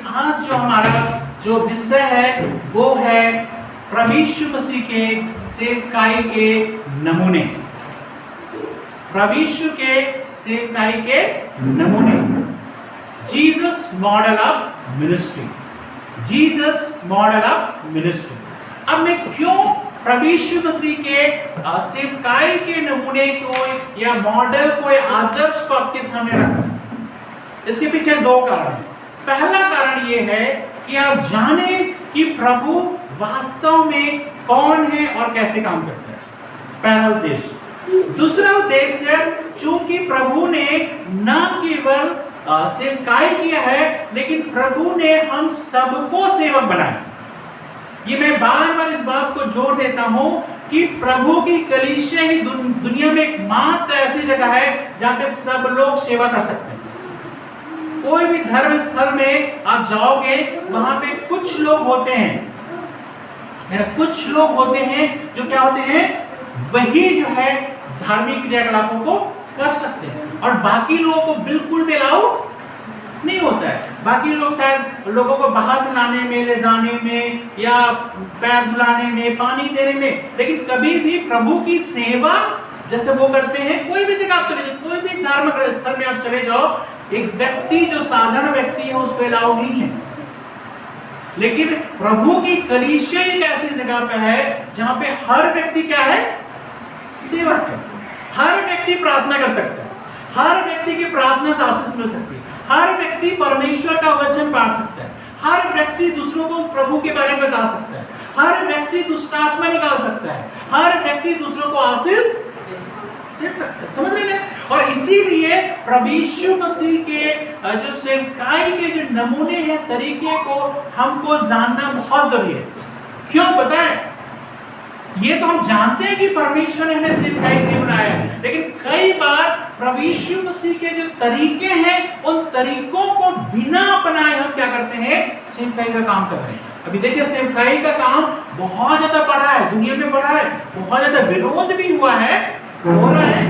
आज जो हमारा जो विषय है वो है प्रभु यीशु मसीह के सेवकाई के नमूने। प्रभु यीशु के सेवकाई के नमूने, Jesus model of ministry, Jesus model of ministry. अब मैं क्यों प्रभु यीशु मसीह के सेवकाई के नमूने को या मॉडल को या आदर्श को आपके सामने रखा? इसके पीछे दो कारण हैं। पहला कारण ये है कि आप जाने कि प्रभु वास्तव में कौन है और कैसे काम करता है, पहला उद्देश्य। दूसरा उद्देश्य, चूंकि प्रभु ने न केवल सेवकाई किया है लेकिन प्रभु ने हम सबको सेवक बनाया। ये मैं बार बार इस बात को जोर देता हूं कि प्रभु की कलीसिया ही दुनिया में एकमात्र ऐसी जगह है जहां पे सब लोग सेवा कर सकते हैं। कोई भी धर्म स्थल में आप जाओगे, वहां पे कुछ लोग होते हैं, कुछ लोग होते हैं जो क्या होते हैं, वही जो है धार्मिक क्रियाकलापों को कर सकते हैं और बाकी लोगों को बिल्कुल भी अलाउ नहीं होता है। बाकी लोग शायद लोगों को बाहर से लाने में, ले जाने में या पैर धुलाने में, पानी देने में, लेकिन कभी भी प्रभु की सेवा जैसे वो करते हैं। कोई भी जगह आप चले जाओ, कोई भी धार्मिक स्थल में आप चले जाओ, एक व्यक्ति जो साधारण व्यक्ति है उसको अलाउ नहीं है। लेकिन प्रभु की कलीसिया एक ऐसी जगह पे है जहां पे हर व्यक्ति क्या है, सेवक है। हर व्यक्ति प्रार्थना कर सकता है, हर व्यक्ति की प्रार्थना से आशीष मिल सकती है, हर व्यक्ति परमेश्वर का वचन पढ़ सकता है, हर व्यक्ति दूसरों को प्रभु के बारे में बता सकता है, हर व्यक्ति दुष्ट आत्मा निकाल सकता है, हर व्यक्ति दूसरों को आशीष दे सकता है। समझ रहे हैं? और इसीलिए प्रभु यीशु मसीह के जो सेवकाई के जो नमूने हैं, तरीके को हमको जानना बहुत जरूरी है। क्यों पता है? ये तो हम जानते हैं कि परमेश्वर ने हमें सेवकाई के लिए बनाया है, लेकिन कई बार प्रभु यीशु मसीह के जो तरीके हैं, उन तरीकों को बिना अपनाए हम क्या करते हैं, सेवकाई का काम कर रहे हैं। अभी देखिए, सेवकाई का काम बहुत ज्यादा बढ़ा है, दुनिया में बढ़ा है, बहुत ज्यादा विरोध भी हुआ है, हो रहा है,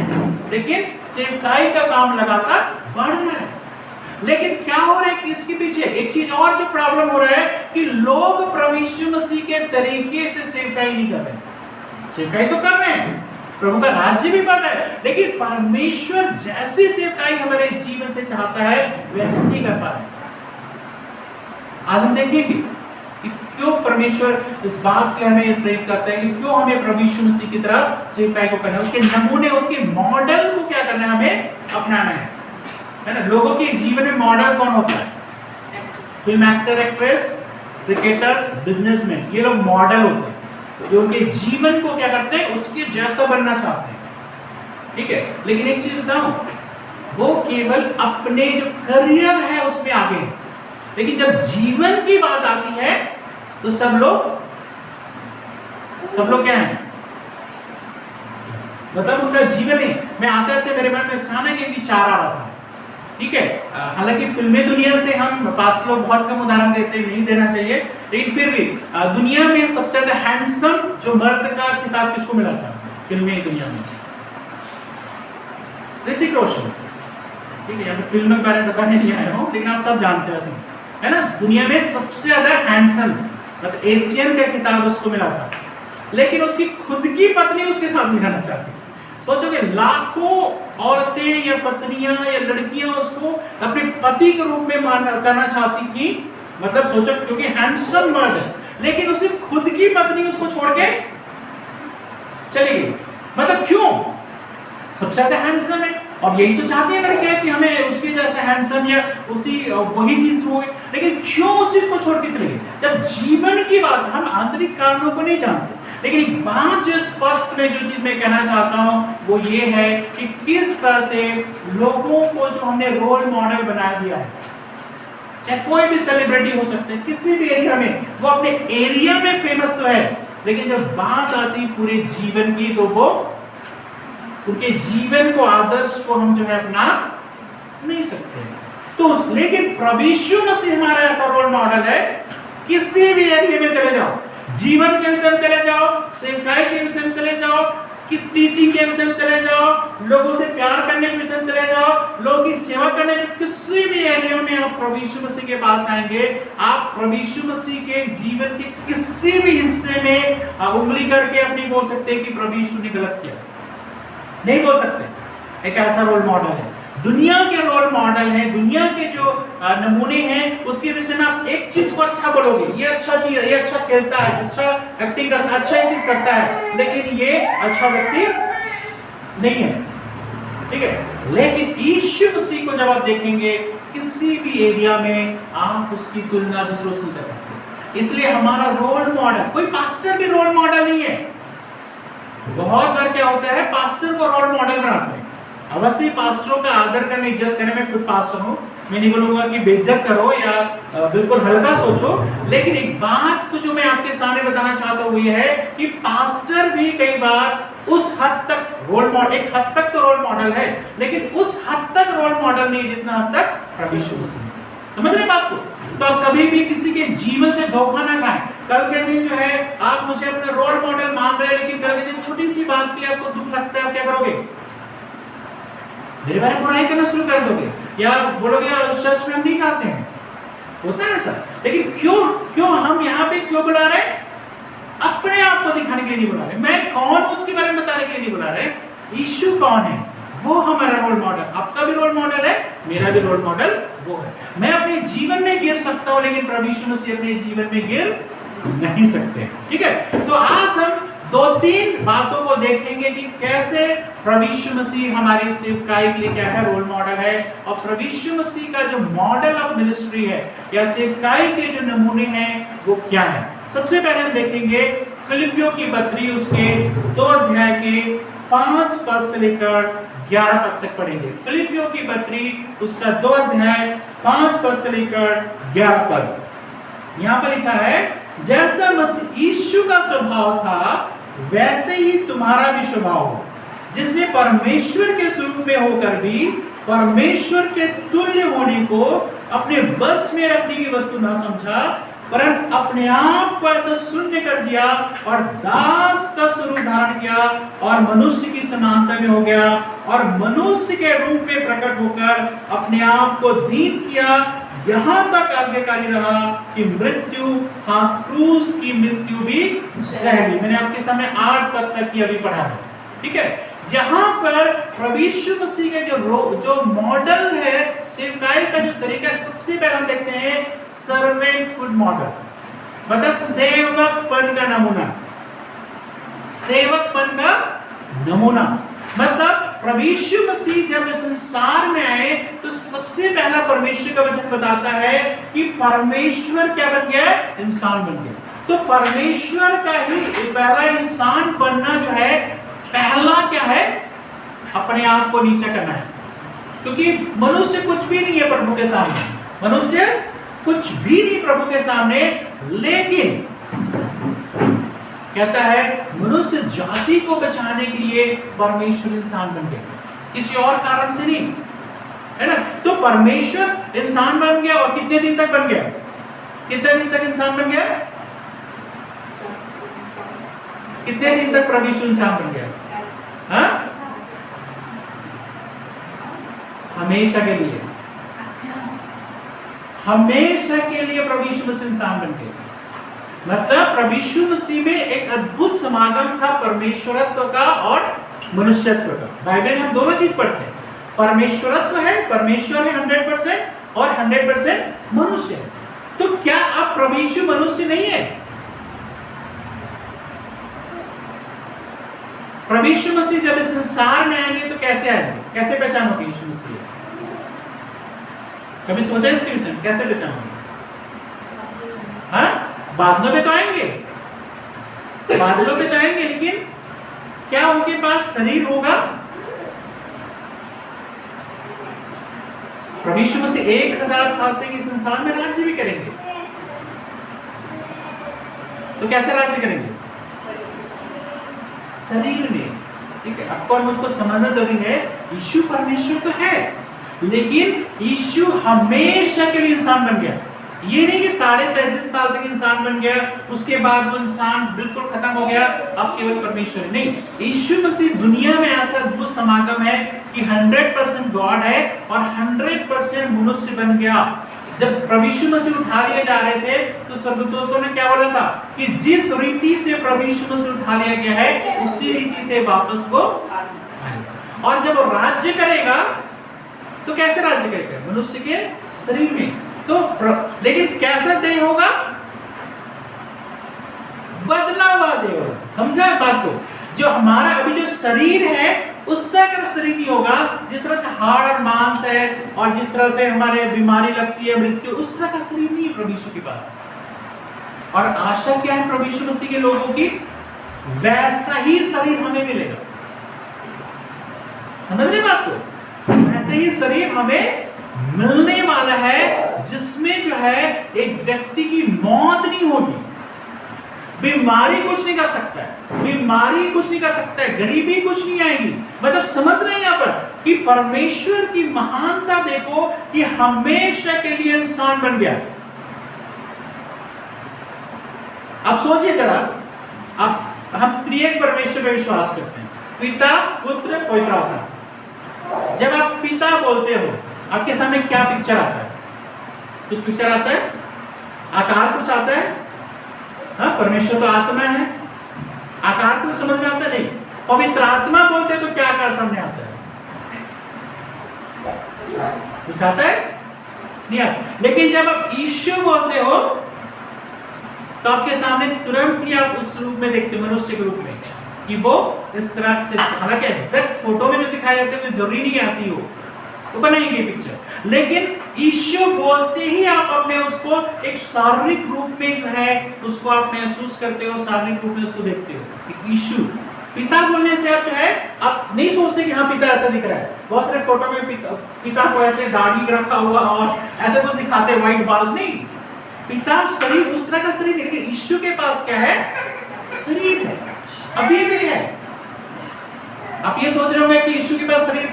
लेकिन सेवकाई का काम लगातार बढ़ रहा है। लेकिन क्या हो रहा है कि इसके पीछे एक चीज और जो प्रॉब्लम हो रहा है कि लोग प्रभु यीशु मसीह के तरीके से सेवकाई नहीं कर रहे हैं। सेवकाई तो कर रहे हैं, प्रभु का राज्य भी बढ़ रहा है, लेकिन परमेश्वर जैसी सेवकाई हमारे जीवन से चाहता है वैसे नहीं कर पा रहे। आज हम देखेंगे कि क्यों परमेश्वर इस बात के हमें प्रेरित करता है कि क्यों हमें प्रभु यीशु मसीह की तरह सेवकाई को करना है, उसके नमूने, उसके मॉडल को क्या करना है, हमें अपनाना है ना। लोगों के जीवन में मॉडल कौन होता है? Film actor, actress, cricketers, businessman, ये लोग मॉडल होते हैं जो उनके जीवन को क्या करते हैं, उसके जैसा बनना चाहते हैं। ठीक है, लेकिन एक चीज बताऊं, वो केवल अपने जो करियर है उसमें आगे हैं, लेकिन जब जीवन की बात आती है तो सब लोग क्या हैं, मतलब उनका जीवन है। मैं आते आते मेरे मन में अचानक एक विचार आ रहा था। ठीक है, हालांकि फिल्मी दुनिया से हम पास लोग बहुत कम उदाहरण देते हैं, नहीं देना चाहिए, लेकिन फिर भी दुनिया में सबसे ज्यादा हैंडसम जो मर्द का खिताब किसको मिला था फिल्मी दुनिया में? ऋतिक रोशन। ठीक है, यहाँ पे फिल्म के बारे में बताने नहीं आया हूँ, लेकिन आप सब जानते हैं है ना, दुनिया में सबसे ज्यादा हैंडसम, मतलब एशियन का खिताब उसको मिला था। लेकिन उसकी खुद की पत्नी उसके साथ नहीं रहना चाहती। सोचोगे, लाखों औरतें या पत्नियां या लड़कियां उसको अपने पति के रूप में करना चाहती थी, मतलब सोचो, क्योंकि हैंडसम मर्द है, लेकिन उसकी खुद की पत्नी उसको छोड़ के चली गई। मतलब क्यों? सबसे ज्यादा हैंडसम है और यही तो चाहती है लड़कियां कि हमें उसके जैसा हैंडसम या उसी वही चीज हो, लेकिन क्यों उसी को छोड़ के चली गई? जब जीवन की बात, हम आंतरिक कारणों को नहीं जानते, लेकिन एक बात जो स्पष्ट में जो चीज मैं कहना चाहता हूं वो ये है कि किस तरह से लोगों को जो हमने रोल मॉडल बना दिया है, चाहे कोई भी सेलिब्रिटी हो सकते हैं किसी भी एरिया में, वो अपने एरिया में फेमस तो है, लेकिन जब बात आती पूरे जीवन की तो वो उनके जीवन को, आदर्श को हम जो है अपना नहीं सकते। तो लेकिन प्रभु यीशु मसीह हमारा ऐसा रोल मॉडल है। किसी भी एरिया में चले जाओ, जीवन के विषय में चले जाओ, सेवकाई के विषय में चले जाओ, कि टीचिंग के विषय में चले जाओ, लोगों से प्यार करने के विषय में चले जाओ, लोगों की सेवा करने के किसी भी एरिया में आप प्रभु यीशु मसीह के पास आएंगे, आप प्रभु यीशु मसीह के जीवन के किसी भी हिस्से में उंगली करके अपनी बोल सकते हैं कि प्रभु यीशु ने गलत किया, नहीं बोल सकते। एक ऐसा रोल मॉडल है, दुनिया के रोल मॉडल है, दुनिया के जो नमूने हैं उसके विषय में आप एक चीज को अच्छा बोलोगे, ये अच्छा चीज, ये अच्छा खेलता है, अच्छा एक्टिंग करता है, अच्छा ये चीज करता है, लेकिन ये अच्छा व्यक्ति नहीं है, ठीक है। लेकिन यीशु मसीह को जब आप देखेंगे किसी भी एरिया में आप उसकी तुलना दूसरों से कर सकते हैं। इसलिए हमारा रोल मॉडल, कोई पास्टर भी रोल मॉडल नहीं है। बहुत बार क्या होता है, पास्टर को रोल मॉडल बनाते हैं। अवश्य पास्टरों का आदर करने, इज्जत करने में खुद पास्टर हूं, मैं नहीं बोलूंगा कि बेइज्जत करो या बिल्कुल हल्का सोचो, लेकिन एक बात तो जो मैं आपके सामने बताना चाहता हूं ये है कि पास्टर भी कई बार उस हद तक रोल मॉडल, एक हद तक तो रोल मॉडल है, लेकिन उस हद तक रोल मॉडल नहीं जितना हद तक प्रभु यीशु मसीह। समझ रहे बात को? तो आप कभी भी किसी के जीवन से धोखा ना खाएं। कल के दिन जो है आप मुझे अपने रोल मॉडल मान रहे हैं, लेकिन कल के दिन छोटी सी बात के लिए आपको दुख लगता है, आप क्या करोगे? मेरे बारे में बुराई करना शुरू कर दोगे, या बोलोगे यार उस चर्च में हम नहीं जाते हैं। होता है ऐसा, लेकिन क्यों हम यहाँ पे क्यों बुला रहे हैं? अपने आप को दिखाने के लिए नहीं बुला रहे, मैं कौन उसके बारे में बताने के लिए नहीं बुला रहे। यीशु कौन है, वो हमारा रोल मॉडल, आपका भी रोल मॉडल है, मेरा भी रोल मॉडल वो है। मैं अपने जीवन में गिर सकता हूं, लेकिन प्रभु यीशु मसीह अपने जीवन में गिर नहीं सकते, ठीक है। तो आज हम 2-3 बातों को देखेंगे कि कैसे प्रभु यीशु मसीह हमारी सेवकाई के लिए क्या है, रोल मॉडल है, और प्रभु यीशु मसीह का जो मॉडल ऑफ मिनिस्ट्री है या सेवकाई के जो नमूने हैं वो क्या है। सबसे पहले हम देखेंगे फिलिपियों की पत्री, उसके 2 अध्याय के 5 पद से लेकर 11 पद तक पढ़ेंगे। फिलिपियों की पत्री उसका 2 अध्याय 5 पद से लेकर 11 पद। यहाँ पर लिखा है, जैसा मसीह यीशु का स्वभाव था वैसे ही तुम्हारा भी स्वभाव हो, जिसने परमेश्वर के स्वरूप में होकर भी परमेश्वर के तुल्य होने को अपने वश में रखने की वस्तु न समझा, परंतु अपने आप को ऐसा शून्य कर दिया और दास का स्वरूप धारण किया और मनुष्य की समानता में हो गया, और मनुष्य के रूप में प्रकट होकर अपने आप को दीन किया, यहां तक आज्ञाकारी रहा कि मृत्यु, हाँ क्रूस की मृत्यु भी सह ली। मैंने आपके सामने 8 पद तक की अभी पढ़ा है, ठीक है। यहाँ पर प्रभु यीशु मसीह के जो मॉडल है, सेवकाई का जो तरीका, सबसे पहले हम देखते हैं सर्वेंटहुड मॉडल, मतलब सेवकपन का नमूना, सेवकपन का नमूना। मतलब प्रभु यीशु मसीह जब संसार में आए तो सबसे पहला परमेश्वर का वचन बताता है कि परमेश्वर क्या बन गया, इंसान बन गया। तो परमेश्वर का ही पहला इंसान बनना जो है, पहला क्या है, अपने आप को नीचा करना है, क्योंकि मनुष्य कुछ भी नहीं है प्रभु के सामने, मनुष्य कुछ भी नहीं प्रभु के सामने। लेकिन कहता है मनुष्य जाति को बचाने के लिए परमेश्वर इंसान बन गया, किसी और कारण से नहीं, है ना। तो परमेश्वर इंसान बन गया, और कितने दिन तक बन गया, कितने दिन तक इंसान बन गया, कितने दिन तक प्रभु यीशु इंसान बन गया, हाँ? हमेशा के लिए, हमेशा के लिए प्रभु यीशु मसीह इंसान बन गया। मतलब प्रभु यीशु मसीह में एक अद्भुत समागम था परमेश्वरत्व का और मनुष्यत्व का। बाइबल में हम दोनों चीज पढ़ते हैं, परमेश्वरत्व है, परमेश्वर है 100%, और 100% मनुष्य है। तो क्या अब प्रभु यीशु मनुष्य नहीं है? प्रभु यीशु मसीह जब इस संसार में आएंगे तो कैसे आएंगे, कैसे पहचानोगे यीशु मसीह? कभी सोचा इसके विषय में, कैसे पहचानोगे? हाँ, बादलों पे तो आएंगे, बादलों पे तो आएंगे, लेकिन क्या उनके पास शरीर होगा? प्रभु यीशु मसीह 1000 साल तक इस संसार में राज्य भी करेंगे, तो कैसे राज्य करेंगे? शरीर में, ठीक है। आपको और मुझको समझना जरूरी है, यीशु परमेश्वर तो है, लेकिन यीशु हमेशा के लिए इंसान बन गया। ये नहीं कि 33.5 साल तक इंसान बन गया, उसके बाद वो इंसान बिल्कुल खत्म हो गया, अब केवल परमेश्वर है। नहीं, यीशु मसीह दुनिया में ऐसा अद्भुत समागम है कि 100% गॉड है और 100% मनुष्य बन गया। जब प्रभु यीशु मसीह उठा लिए जा रहे थे तो स्वर्गदूतों ने क्या बोला था कि जिस रीति से प्रभु यीशु मसीह उठा लिया गया है उसी रीति से वापस वो आएगा। और जब वो राज्य करेगा तो कैसे राज्य करेगा? मनुष्य के शरीर में। तो लेकिन कैसा देह होगा? बदला हुआ देह होगा। समझा बात को? जो हमारा अभी जो शरीर है उस तरह का शरीर नहीं होगा, जिस तरह से हाड़ और मांस है और जिस तरह से हमारे बीमारी लगती है, मृत्यु, उस तरह का शरीर नहीं है प्रभु यीशु के पास। और आशा क्या है प्रभु यीशु मसीह के लोगों की? वैसा ही शरीर हमें मिलेगा। समझ रहे बात को? वैसे ही शरीर हमें मिलने वाला है जिसमें जो है एक व्यक्ति की मौत नहीं होगी, बीमारी कुछ नहीं कर सकता है, बीमारी कुछ नहीं कर सकता है, गरीबी कुछ नहीं आएगी। मतलब समझ रहे हैं यहाँ पर कि परमेश्वर की महानता देखो कि हमेशा के लिए इंसान बन गया। अब सोचिए जरा, अब हम त्रिएक परमेश्वर पे विश्वास करते हैं, पिता, पुत्र, पवित्र आत्मा। जब आप पिता बोलते हो आपके सामने क्या पिक्चर आता है? कुछ पिक्चर आता है, आकार कुछ आता है। हाँ, परमेश्वर तो आत्मा है, आकार कुछ समझ में आता नहीं। पवित्र आत्मा बोलते हैं तो क्या आकार सामने आता है? कुछ आता है? नहीं आता। लेकिन जब आप यीशु बोलते हो तो आपके सामने तुरंत ही आप उस रूप में देखते हो, मनुष्य के रूप में, कि वो इस तरह से, हालांकि एग्जैक्ट फोटो में जो दिखाया जाता है जरूरी नहीं ऐसी हो तो बनाएंगे पिक्चर, लेकिन यीशु बोलते ही आप अपने उसको एक शारीरिक रूप में जो है उसको आप महसूस करते हो, शारीरिक रूप में उसको देखते हो कि यीशु। पिता बोलने से आप जो है आप नहीं सोचते कि हाँ पिता ऐसा दिख रहा है। बहुत सारे फोटो में पिता को ऐसे दाढ़ी रखा हुआ और ऐसे कुछ दिखाते व्हाइट बाल, नहीं, पिता शरीर उस तरह का शरीर नहीं, लेकिन यीशु के पास क्या है? शरीर है, अभी भी है। आप ये सोच रहे होंगे कि यीशु के पास शरीर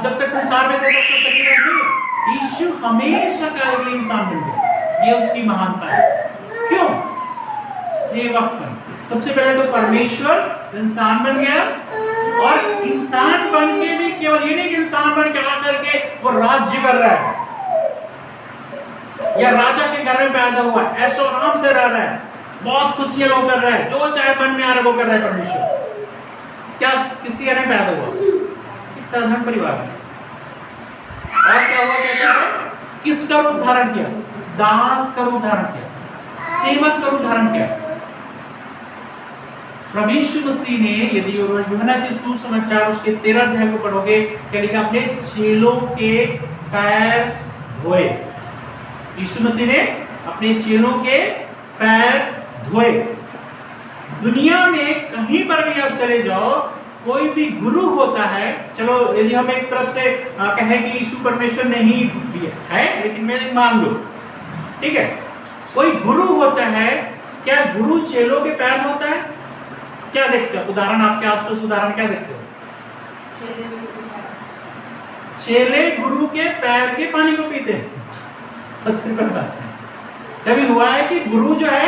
जब तक संसार में थे तब तक शरीर नहीं। यीशु हमेशा का इंसान बन गया, ये उसकी महानता है। क्यों? सेवकपन। सबसे पहले तो परमेश्वर इंसान बन गया और इंसान बन के भी केवल ये नहीं कि इंसान बन के आकर के वो राज्य कर रहा है या राजा के घर में पैदा हुआ, ऐशो आराम से रह रहा है, बहुत खुशियां वो कर रहा है, जो चाहे मन में आ रहा है वो कर रहा है परमेश्वर। क्या किसी घर में पैदा हुआ? साधारण परिवार में। और क्या हुआ? कहता है किसका रूप धारण किया? दास का रूप धारण किया, सेवक का रूप धारण किया। प्रभु यीशु मसीह ने, यदि यूहन्ना के सुसमाचार उसके 13 अध्याय को पढ़ोगे, क्या लिखा? अपने चेलों के पैर धोए। यीशु मसीह ने अपने चेलों के पैर धोए। दुनिया में कहीं पर भी आप चले जाओ, कोई भी गुरु होता है, चलो यदि हम एक तरफ से कहें कि यीशु परमेश्वर नहीं है, लेकिन मैं मान लो, ठीक है, कोई गुरु होता है, क्या गुरु चेलों के पैर होता है? क्या देखते हो? उदाहरण आपके आसपास उदाहरण क्या देखते हो? चेले गुरु के पैर के पानी को पीते हैं। कभी हुआ है कि गुरु जो है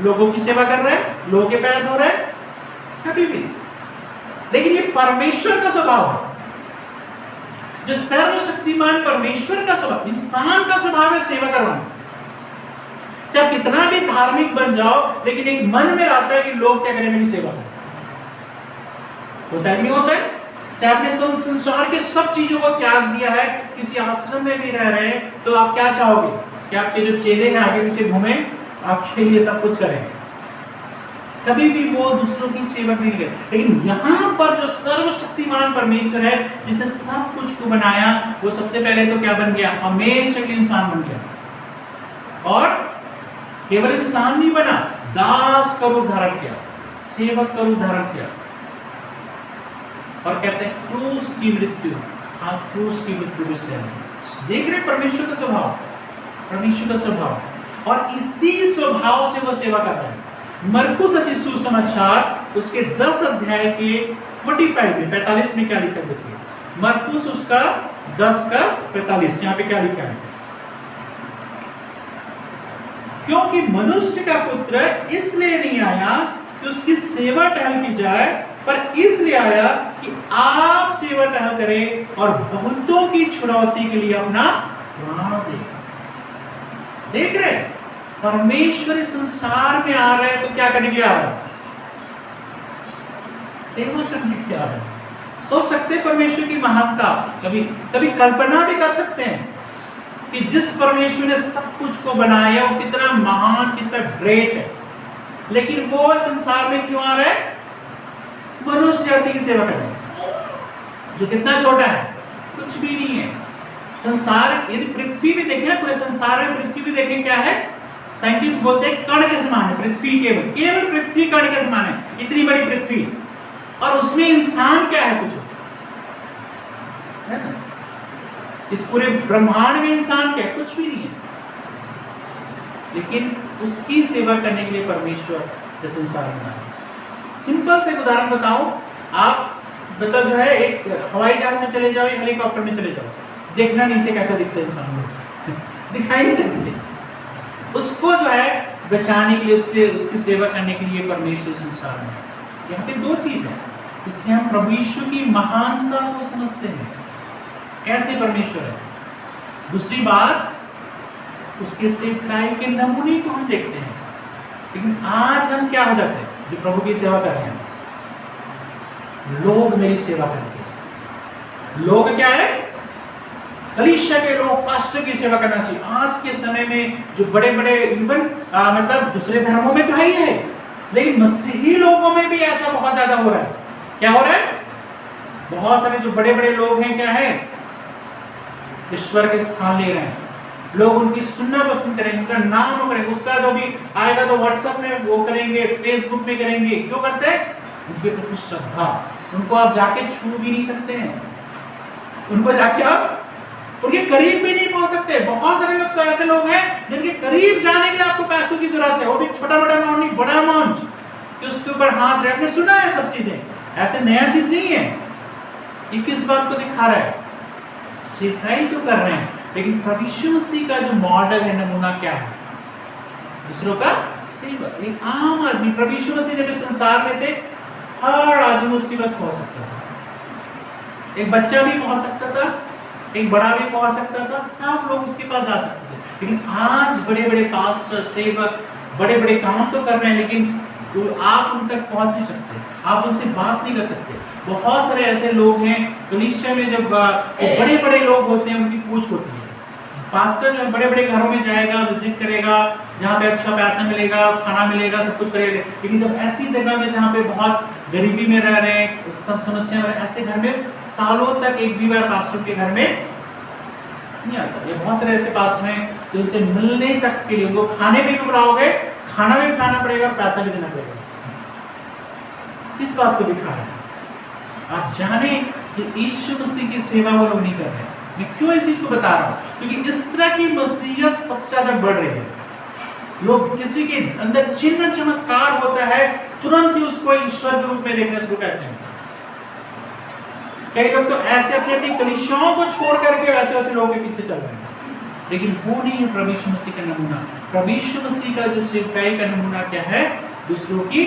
लोगों की सेवा कर रहा है, लोगों के पैर धो रहा है? कभी भी। लेकिन ये परमेश्वर का स्वभाव है, जो सर्वशक्तिमान परमेश्वर का स्वभाव, इंसान का स्वभाव है सेवा करवाना। चाहे कितना भी धार्मिक बन जाओ, लेकिन एक मन में रहता है कि लोग क्या करें, मेरी सेवा करें। होता है नहीं होता है? चाहे आपने संसार के सब चीजों को त्याग दिया है, किसी आश्रम में भी रह रहे हैं, तो आप क्या चाहोगे कि आपके जो चेले हैं आगे पीछे घूमे, आपके लिए सब कुछ करें। कभी भी वो दूसरों की सेवा नहीं करते। लेकिन यहाँ पर जो सर्वशक्तिमान परमेश्वर है, जिसने सब कुछ को बनाया, वो सबसे पहले तो क्या बन गया? हमेशा के लिए इंसान बन गया। और केवल इंसान नहीं बना, दास का रूप धारण किया, सेवक का रूप धारण किया। और कहते हैं क्रूस की मृत्यु, हाँ क्रूस की मृत्यु भी सहन। देख रहे परमेश्वर का स्वभाव, परमेश्वर का स्वभाव, और इसी स्वभाव से वो सेवा कर रहे हैं। मरकुस रचित सुसमाचार उसके 10 अध्याय के 45 में 45 में क्या लिखा है देखिए। मरकुस उसका 10 का 45, यहाँ पे क्या लिखा है? क्योंकि मनुष्य का पुत्र इसलिए नहीं आया कि उसकी सेवा टहल की जाए, पर इसलिए आया कि आप सेवा टहल करें और बहुतों की छुड़ौती के लिए अपना प्राण दे। देख रहे, परमेश्वर इस संसार में आ रहे हैं तो क्या करने के लिए आ रहा है? सेवा करने के लिए आ रहा है। सोच सकते हैं परमेश्वर की महानता, कभी कभी कल्पना भी कर सकते हैं कि जिस परमेश्वर ने सब कुछ को बनाया वो कितना महान, कितना ग्रेट है, लेकिन वो संसार में क्यों आ रहा है? मनुष्य जाति की सेवा करने, जो कितना छोटा है, कुछ भी नहीं है। संसार यदि पृथ्वी भी देखें, पूरे संसार में पृथ्वी भी देखें, क्या है? साइंटिस्ट बोलते हैं कण के समान है पृथ्वी, केवल पृथ्वी कण के समान है, इतनी बड़ी पृथ्वी, और उसमें इंसान क्या है? कुछ है ना? इस पूरे ब्रह्मांड में इंसान क्या है? कुछ भी नहीं है, लेकिन उसकी सेवा करने के लिए परमेश्वर इस संसार में आया। सिंपल से उदाहरण बताऊं, आप मतलब जो है एक हवाई जहाज में चले जाओ या हेलीकॉप्टर में चले जाओ, देखना नीचे कैसा दिखता है इंसान को दिखाई नहीं देते। उसको जो है बचाने के लिए, उससे उसकी सेवा करने के लिए परमेश्वर संसार में। यहाँ पे दो चीज है, इससे हम प्रभु यीशु की महानता को समझते हैं, कैसे परमेश्वर है। दूसरी बात, उसके सेवकाई के नमूने को हम देखते हैं। लेकिन आज हम क्या हो जाते हैं जो प्रभु की सेवा कर रहे हैं? लोग मेरी सेवा करते हैं। लोग क्या है? कलीसिया के लोग, पास्टर की सेवा करना चाहिए। आज के समय में जो बड़े बड़े इवन मतलब दूसरे धर्मों में तो है ही है, लेकिन मसीही लोगों में भी ऐसा बहुत ज्यादा हो रहा है। क्या हो रहा है? बहुत सारे जो बड़े बड़े लोग हैं, क्या है? ईश्वर के स्थान ले रहे हैं। लोग उनकी सुनना पसंद करेंगे, उनका नाम वो करेंगे, उसका जो भी आएगा तो व्हाट्सएप में वो करेंगे, फेसबुक में करेंगे। क्यों करते हैं? उनके प्रति श्रद्धा। उनको आप जाके छू भी नहीं सकते हैं, उनको जाके आप उनके करीब भी नहीं पहुंच सकते। बहुत सारे लोग तो ऐसे लोग हैं जिनके करीब जाने के लिए आपको पैसों की जरूरत है, वो भी छोटा बड़ा अमाउंट नहीं, बड़ा अमाउंट, कि उसके ऊपर हाथ रहे। आपने सुना है सब चीजें, ऐसे नया चीज नहीं है। ये किस बात को दिखा रहा है? सेवकाई क्यों कर रहे हैं? लेकिन प्रभु यीशु मसीह का जो मॉडल है, नमूना क्या है? दूसरों का सेवा। एक आम आदमी, प्रभु यीशु मसीह जब इस संसार में थे, हर आदमी उसके पास पहुंच सकता था। एक बच्चा भी पहुंच सकता था, एक बड़ा भी पहुंच सकता था, सब लोग उसके पास जा सकते थे। लेकिन आज बड़े बड़े पास्टर, सेवक बड़े बड़े काम तो कर रहे हैं, लेकिन आप उन तक पहुंच नहीं सकते, आप उनसे बात नहीं कर सकते। बहुत सारे ऐसे लोग हैं, कलीसिया में जब बड़े बड़े लोग होते हैं, उनकी पूछ होती है। पास्टर जो बड़े बड़े घरों में जाएगा, विजिट करेगा, जहाँ पे अच्छा पैसा मिलेगा, खाना मिलेगा, सब कुछ करेगा। लेकिन जब ऐसी जगह में जहाँ पे बहुत गरीबी में रह रहे हैं, सब समस्या में, ऐसे घर में सालों तक एक भी बार पास्टर के घर में नहीं आता। ये बहुत सारे ऐसे पास्टर हैं जो उनसे मिलने तक के लिए, उनको खाने में भी बुलाओगे, खाना भी खिलाना पड़ेगा, पैसा भी देना पड़ेगा। किस बात को दिखा रहे हैं? आप जाने कि यीशु मसीह की सेवा वो लोग नहीं कर रहे हैं। मैं क्यों इस चीज को बता रहा हूं? क्योंकि इस तरह की मसीहत सबसे ज्यादा बढ़ रही है। लोग किसी के अंदर चिन्ह चमत्कार होता है, तुरंत ही उसको ईश्वर के रूप में देखना शुरू करते हैं। कई लोग तो ऐसे अपनी अपनी कलीसियाओं को छोड़ करके वैसे वैसे लोगों के पीछे चल रहे हैं, लेकिन वो नहीं है प्रभु यीशु मसीह का नमूना। प्रभु यीशु मसीह का जो सेवकाई का नमूना क्या है? दूसरों की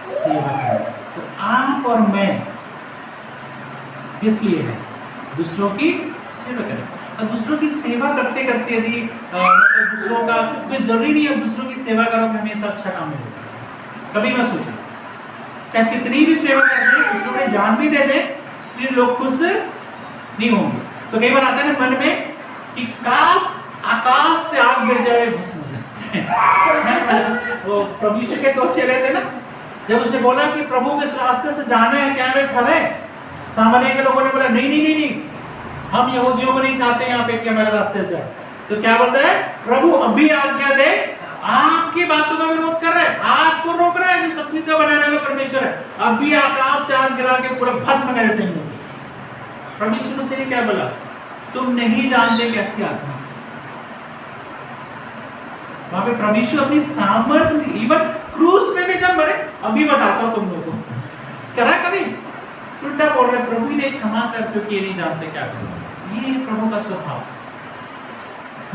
सेवा करना। तो आप और मैं किस लिए है? दूसरों की सेवा करें। और दूसरों की सेवा करते करते यदि दूसरों का कोई जरूरी नहीं है दूसरों की सेवा करो कि हमेशा अच्छा काम मिलेगा। कभी मत सोचो, चाहे कितनी भी सेवा कर दे, दूसरों को जान भी दे दे, फिर लोग खुश नहीं होंगे। तो कई बार आता है ना मन में कि काश आकाश से आग गिर जाए, भस्म हो जाए। वो प्रभु यीशु के तो चेहरे थे ना, जब उसने बोला कि प्रभु के रास्ते से जाना है, क्या वे खड़े? सामान्य के लोगों ने बोला नहीं नहीं नहीं नहीं, हम यहूदियों को नहीं चाहते यहाँ पे कि हमारे रास्ते से जाए। तो क्या बोलता है? प्रभु अभी आज्ञा दे, आपकी बातों का विरोध कर रहे हैं, आपको रोक रहे हैं, जो सब चीजें बनाने वाला परमेश्वर है, अभी आकाश से आग गिरा के पूरा भस्म कर देंगे। प्रभु यीशु मसीह ने क्या बोला? तुम नहीं जानते कैसी आत्मा। वहां पे प्रभु यीशु अपनी सामर्थ्य, इवन क्रूस में भी जब मरे, अभी बताता हूं तुम लोगों को, करा कभी उल्टा बोल रहे, प्रभु ने क्षमा कर, क्योंकि ये नहीं जानते क्या करो। ये प्रभु का स्वभाव।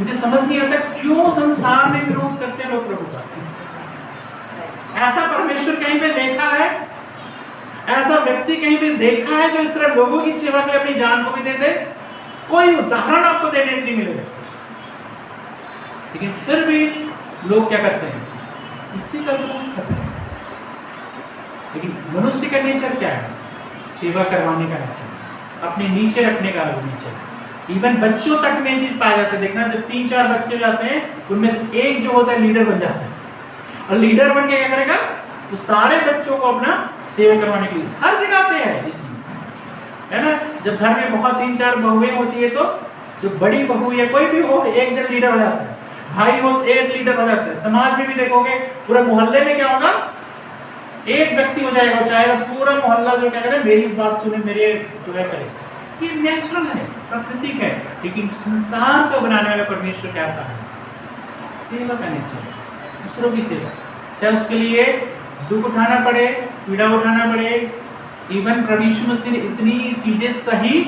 मुझे समझ नहीं आता क्यों संसार में विरोध करते हैं लोग प्रभु का। ऐसा परमेश्वर कहीं पे देखा है, ऐसा व्यक्ति कहीं पे देखा है जो इस तरह लोगों की सेवा के लिए अपनी जान को भी दे दे? कोई उदाहरण आपको देने नहीं मिलेगा। लेकिन फिर भी लोग क्या करते हैं? इसी का विरोध करते हैं। लेकिन मनुष्य का नेचर क्या है? सेवा करवाने का नेचर, अपने नीचे रखने का नेचर। इवन बच्चों तक में चीज पाया जाता है। देखना, जब 3-4 बच्चे जाते हैं उनमें से एक जो होता है लीडर बन जाता है, और लीडर बन के क्या करेगा? तो सारे बच्चों को अपना सेवा करवाने के लिए, हर जगह पे है ये चीज, है ना। जब घर में बहुत 3-4 बहुएं होती है तो जो बड़ी बहू या कोई भी हो, एक जन लीडर हो जाता है, भाई हो एक लीडर हो जाता है। समाज में भी देखोगे, पूरे मोहल्ले में क्या होगा? एक व्यक्ति हो जाएगा, चाहे पूरा मोहल्ला जो क्या करे, मेरी बात सुने, मेरे जो है करे। ये नेचुरल है, प्राकृतिक है। लेकिन संसार को बनाने वाला परमेश्वर कैसा है? सेवा का नेचर, दूसरों की सेवा, चाहे उसके लिए दुख उठाना पड़े, पीड़ा उठाना पड़े। इवन प्रभु यीशु मसीह ने इतनी चीजें सही,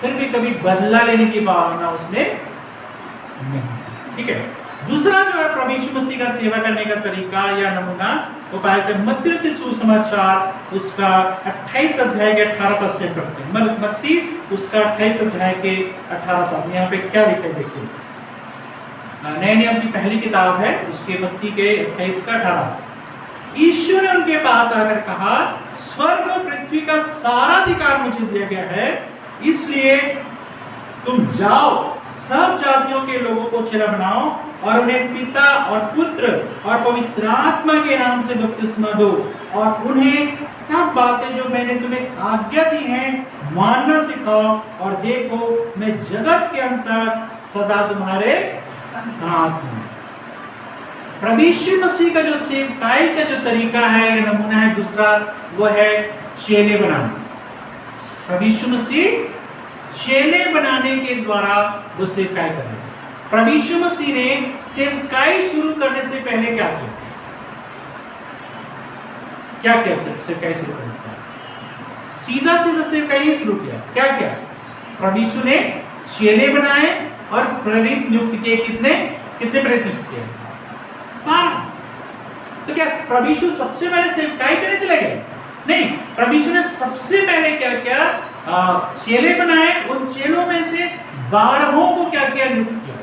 फिर भी कभी बदला लेने की भावना उसमें नहीं। ठीक है। दूसरा जो है प्रभु यीशु मसीह का सेवा करने का तरीका या नमूना, वो पाया जाता है मत्ती के सुसमाचार उसका 28 अध्याय के 18 पद से पढ़ते हैं। मत्ती उसका 28 अध्याय के 18 पद। यहाँ पे क्या लिखा है देखिए। नए नियम की पहली किताब है, उसके मत्ती के 28 का 18। यीशु ने उनके पास आकर कहा, स्वर्ग और पृथ्वी का सारा अधिकार मुझे दिया गया है, इसलिए तुम जाओ, सब जातियों के लोगों को चेला बनाओ और उन्हें पिता और पुत्र और पवित्र आत्मा के नाम से बपतिस्मा दो, और उन्हें सब बातें जो मैंने तुम्हें आज्ञा दी हैं मानना सिखाओ, और देखो मैं जगत के अंत तक सदा तुम्हारे साथ हूं। प्रभु यीशु मसीह का जो सेवकाई का जो तरीका है या नमूना है दूसरा, वो है चेले बनाना। प्रभु यीशु मसीह चेले बनाने के द्वारा वो सेवकाई कर रहे हैं। प्रभु यीशु मसीह ने सेवकाई शुरू करने से पहले क्या किया? क्या किया? सेवकाई शुरू करने से सीधा सेवकाई नहीं शुरू किया। क्या किया? प्रभु यीशु ने चेले बनाए और प्रेरित नियुक्त किए। कितने प्रेरित नियुक्त किए? 12। तो क्या प्रभु यीशु सबसे पहले सेवकाई करने चले गए? नहीं, प्रभु यीशु ने सबसे पहले क्या किया? चेले बनाए, उन चेलों में से 12 को क्या किया? नियुक्त किया,